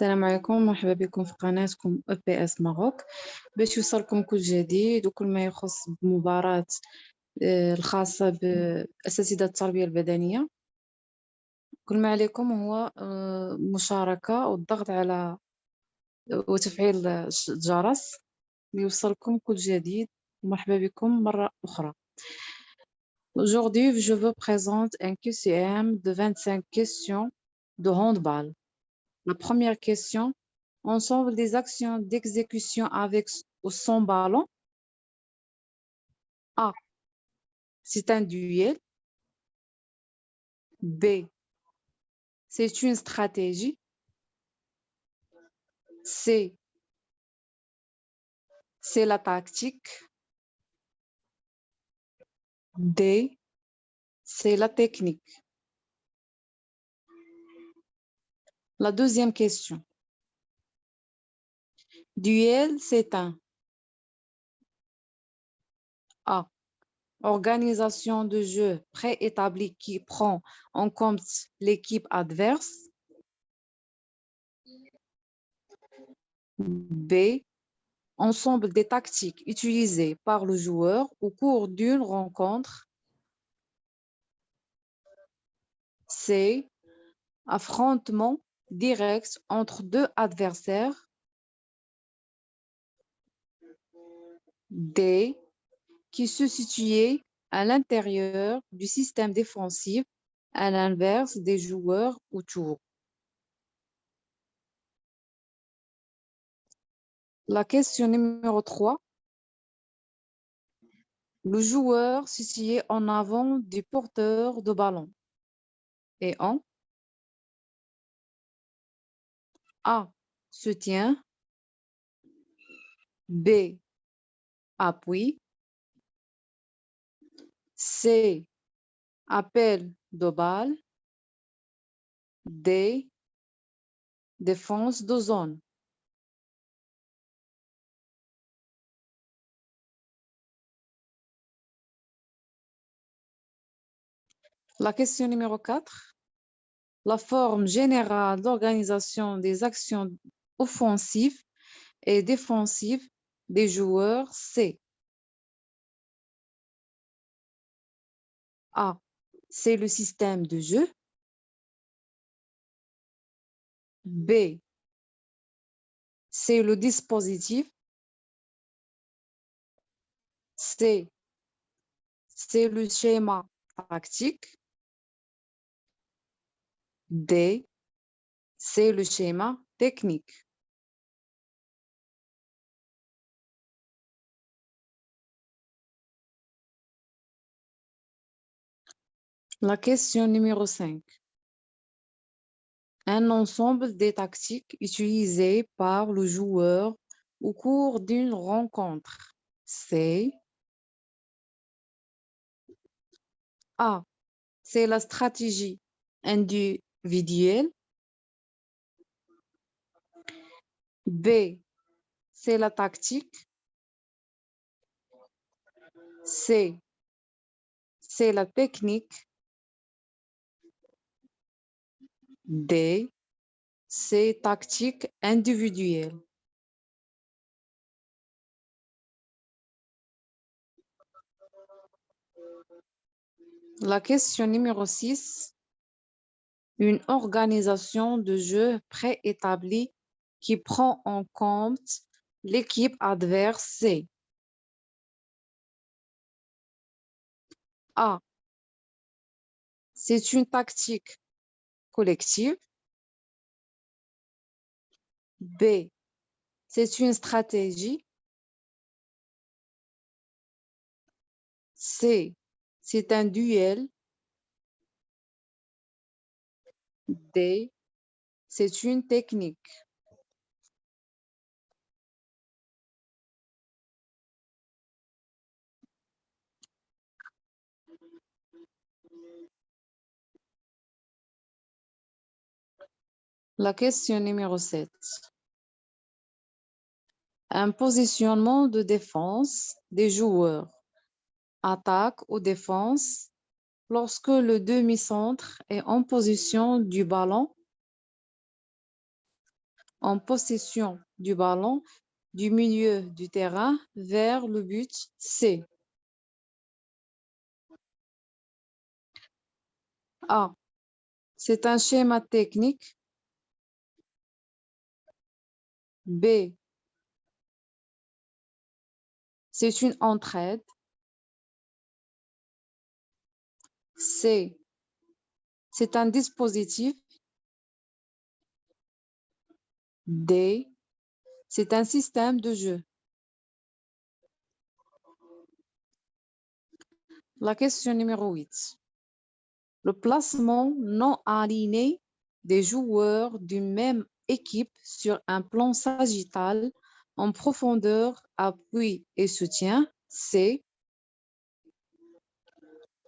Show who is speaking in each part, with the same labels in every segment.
Speaker 1: السلام عليكم، مرحبا بكم في قناتكم EPS ماروك باش يوصلكم كل جديد وكل ما يخص بمباراة الخاصة بأساتذة التربية البدنية. كل ما عليكم هو المشاركة والضغط على وتفعيل الجرس ليوصلكم كل جديد. ومرحبا بكم مرة أخرى. Aujourd'hui, je vous présente un QCM de 25 questions de handball. La première question, ensemble des actions d'exécution avec ou sans ballon. A, c'est un duel. B, c'est une stratégie. C, c'est la tactique. D, c'est la technique. La deuxième question. Duel, c'est un A, organisation de jeu préétablie qui prend en compte l'équipe adverse. B, ensemble des tactiques utilisées par le joueur au cours d'une rencontre. C, affrontement direct entre deux adversaires. D, qui se situait à l'intérieur du système défensif, à l'inverse des joueurs autour. La question numéro 3. Le joueur situé en avant du porteur de ballon et en A, soutien, B, appui, C, appel de balle, D, défense de zone. La question numéro 4. La forme générale d'organisation des actions offensives et défensives des joueurs, c'est A, c'est le système de jeu. B, c'est le dispositif. C, c'est le schéma tactique. D, c'est le schéma technique. La question numéro 5. Un ensemble des tactiques utilisées par le joueur au cours d'une rencontre. C'est A, c'est la stratégie individuelle. B, c'est la tactique. C, c'est la technique. D, c'est tactique individuelle. La question numéro 6. Une organisation de jeu préétablie qui prend en compte l'équipe adverse, c'est A, c'est une tactique collective. B, c'est une stratégie. C, c'est un duel. D, c'est une technique. La question numéro 7. Un positionnement de défense des joueurs, attaque ou défense, lorsque le demi-centre est en position du ballon. en possession du ballon du milieu du terrain vers le but C. A. C'est un schéma technique. B. C'est une entraide. C. C'est un dispositif. D. C'est un système de jeu. La question numéro 8. Le placement non aligné des joueurs d'une même équipe sur un plan sagittal en profondeur, appui et soutien, c'est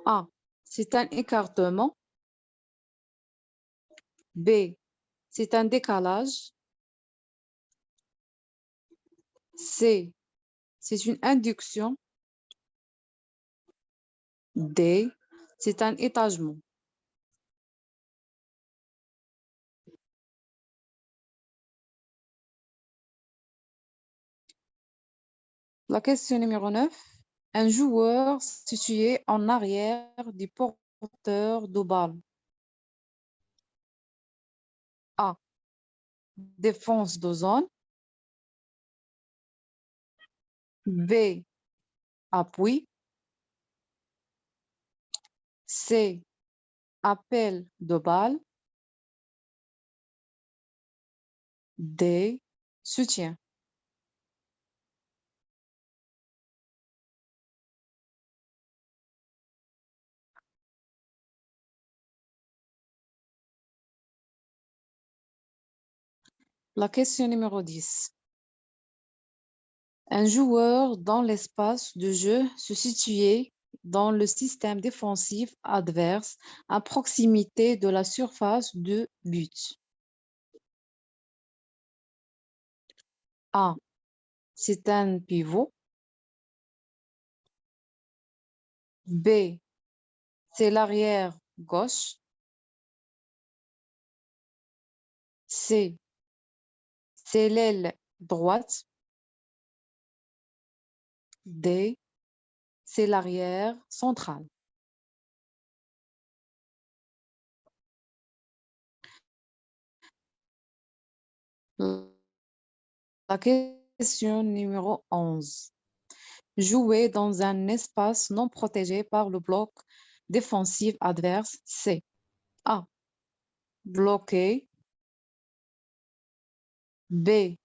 Speaker 1: A. C'est un écartement. B. C'est un décalage. C. C'est une induction. D. C'est un étagement. La question numéro 9. Un joueur situé en arrière du porteur de balle. A. Défense de zone. B. Appui. C. Appel de balle. D. Soutien. La question numéro 10. Un joueur dans l'espace de jeu se situait dans le système défensif adverse à proximité de la surface de but. A. C'est un pivot. B. C'est l'arrière gauche. C. C'est l'aile droite. D. C'est l'arrière central. La question numéro 11. Jouer dans un espace non protégé par le bloc défensif adverse, c'est A. Bloqué. B.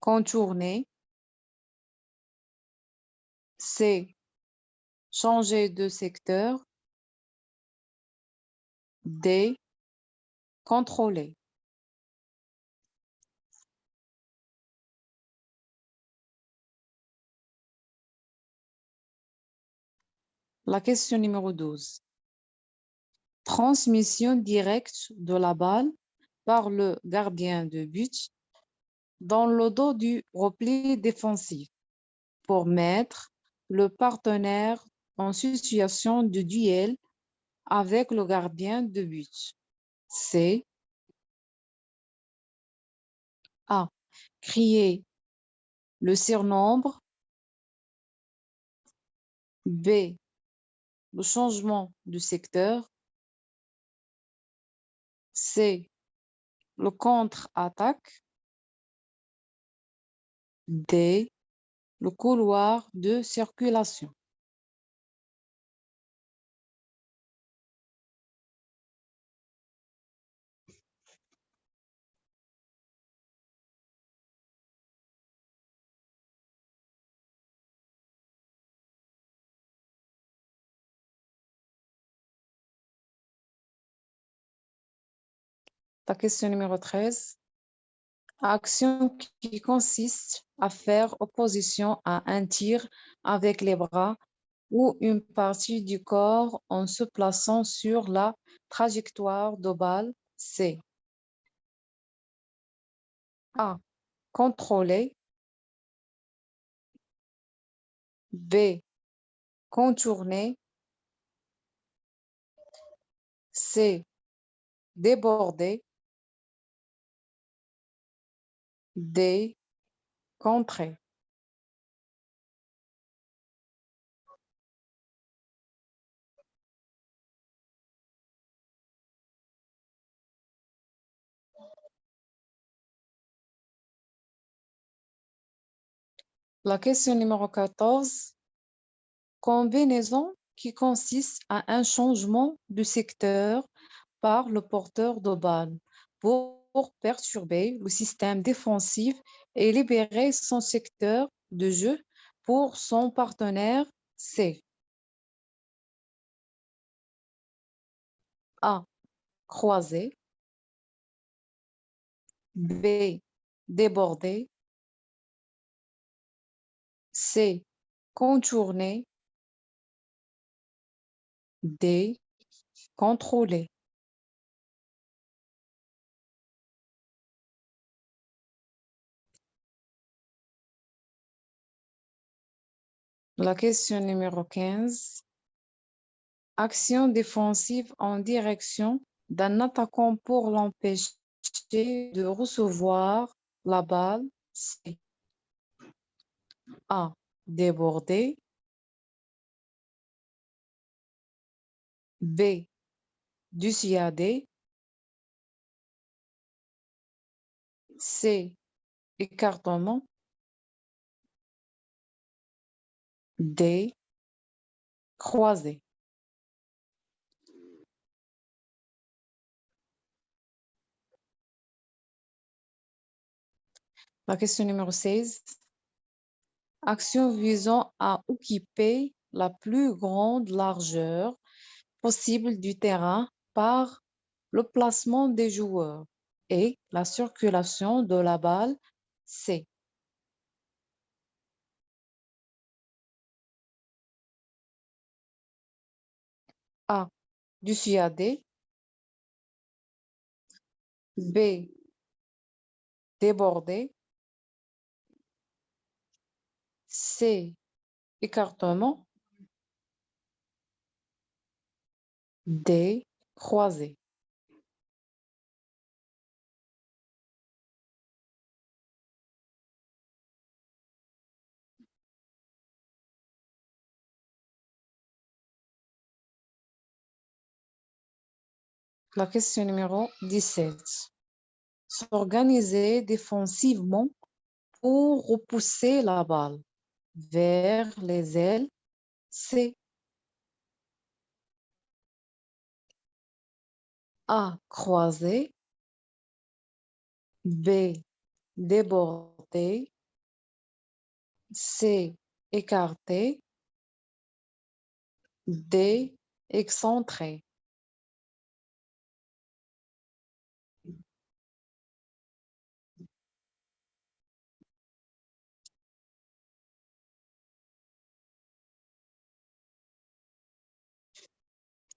Speaker 1: Contourner. C. Changer de secteur. D. Contrôler. La question numéro 12. Transmission directe de la balle par le gardien de but dans le dos du repli défensif pour mettre le partenaire en situation de duel avec le gardien de but. C. A. Crier le surnombre. B. Le changement de secteur. C. Le contre-attaque. D. Le couloir de circulation. La question numéro 13. Action qui consiste à faire opposition à un tir avec les bras ou une partie du corps en se plaçant sur la trajectoire de balle. C. A. Contrôler. B. Contourner. C. Déborder. D. Contrer. La question numéro 14. Combinaison qui consiste à un changement de secteur par le porteur de balle pour perturber le système défensif et libérer son secteur de jeu pour son partenaire C. A. Croisé. B. Débordé. C. Contourné. D. Contrôlé. La question numéro 15. Action défensive en direction d'un attaquant pour l'empêcher de recevoir la balle. C. A. Déborder. B. Dissuader. C. Écartement. D. Croiser. La question numéro 16. Action visant à occuper la plus grande largeur possible du terrain par le placement des joueurs et la circulation de la balle. C. A. Dissuader. B. Déborder. C. Écartement. D. Croiser. La question numéro 17. S'organiser défensivement pour repousser la balle vers les ailes. C. A. Croiser. B. Déborder. C. Écarter. D. Excentrer.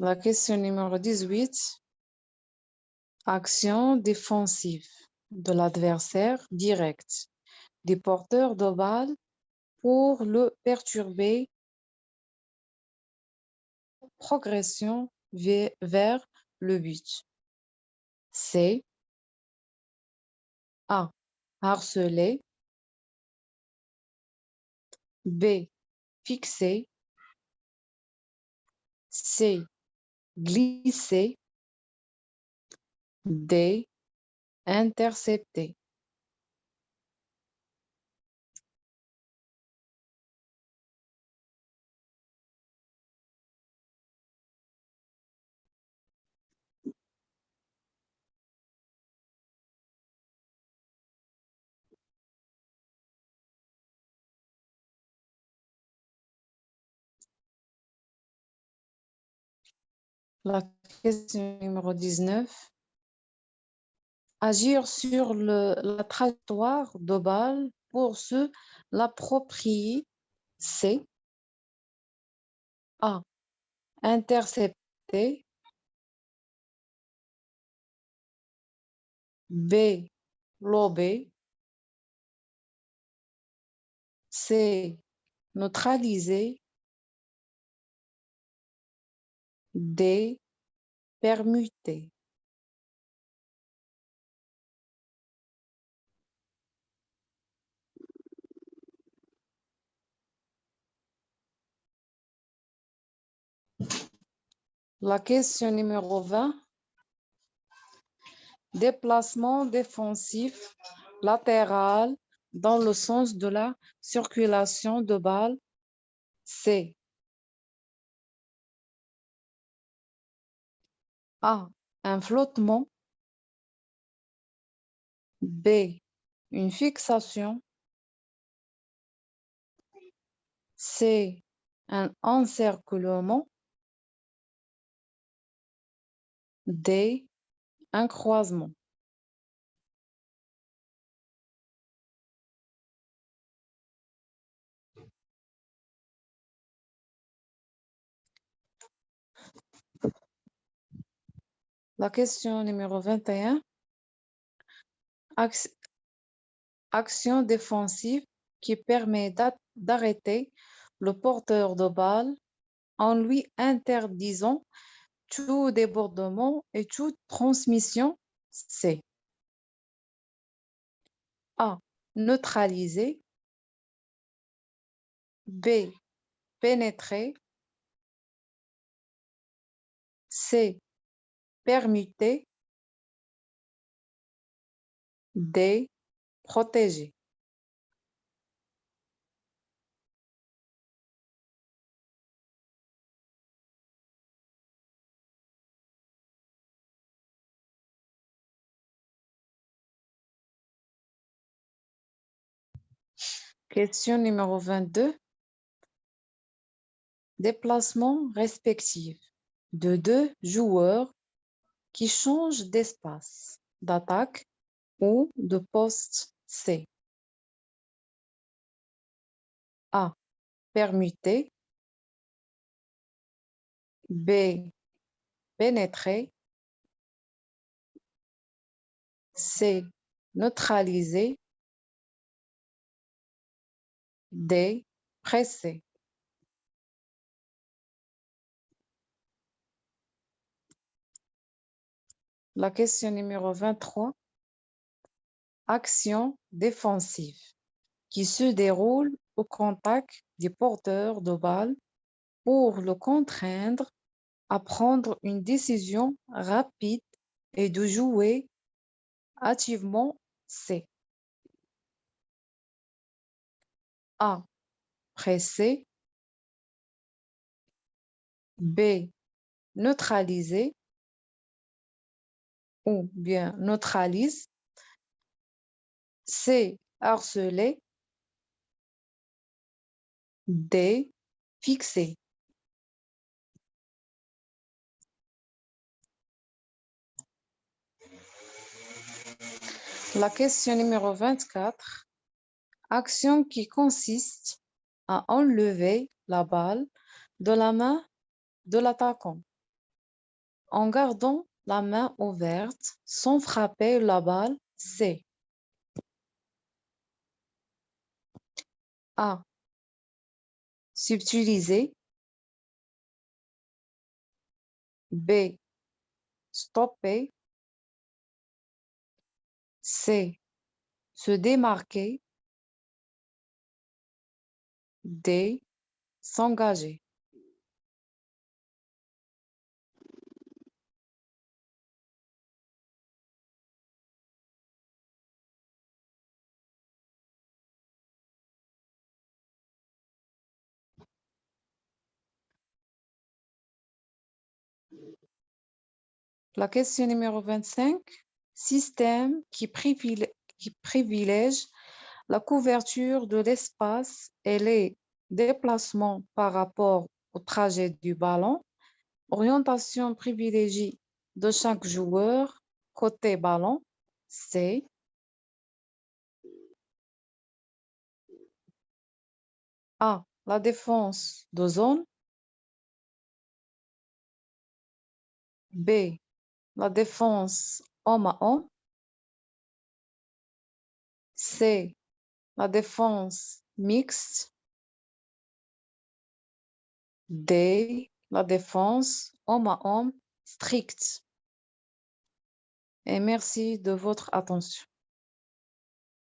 Speaker 1: La question numéro 18. Action défensive de l'adversaire direct des porteurs de balle pour le perturber. Progression vers le but. C. A. Harceler. B. Fixer. C. Glisser. D. Intercepter. La question numéro 19. Agir sur la trajectoire de balle pour se l'approprier. C. A. Intercepter. B. Lober. C. Neutraliser. D. Permuter. La question numéro 20. Déplacement défensif latéral dans le sens de la circulation de balles, c'est A. Un flottement. B. Une fixation. C. Un encerclement. D. Un croisement. La question numéro 21. Action défensive qui permet d'arrêter le porteur de balle en lui interdisant tout débordement et toute transmission. C'est A. Neutraliser. B. Pénétrer. C. Permuter. D. Protéger. Question numéro 22. Déplacement respectif de deux joueurs qui changent d'espace d'attaque ou de poste. C. A. Permuter. B. Pénétrer. C. Neutraliser. D. Presser. La question numéro 23. Action défensive qui se déroule au contact du porteur de balle pour le contraindre à prendre une décision rapide et de jouer activement. C. A. Presser. B. Neutraliser ou bien neutralise. C. Harceler. D. Fixer. La question numéro 24. Action qui consiste à enlever la balle de la main de l'attaquant en gardant la main ouverte sans frapper la balle. C. A. Subtiliser. B. Stopper. C. Se démarquer. D. S'engager. La question numéro 25. Système qui privilège la couverture de l'espace et les déplacements par rapport au trajet du ballon. Orientation privilégiée de chaque joueur côté ballon. C. A. La défense de zone. B. La défense homme à homme. C. La défense mixte. D. La défense homme à homme stricte. Et merci de votre attention.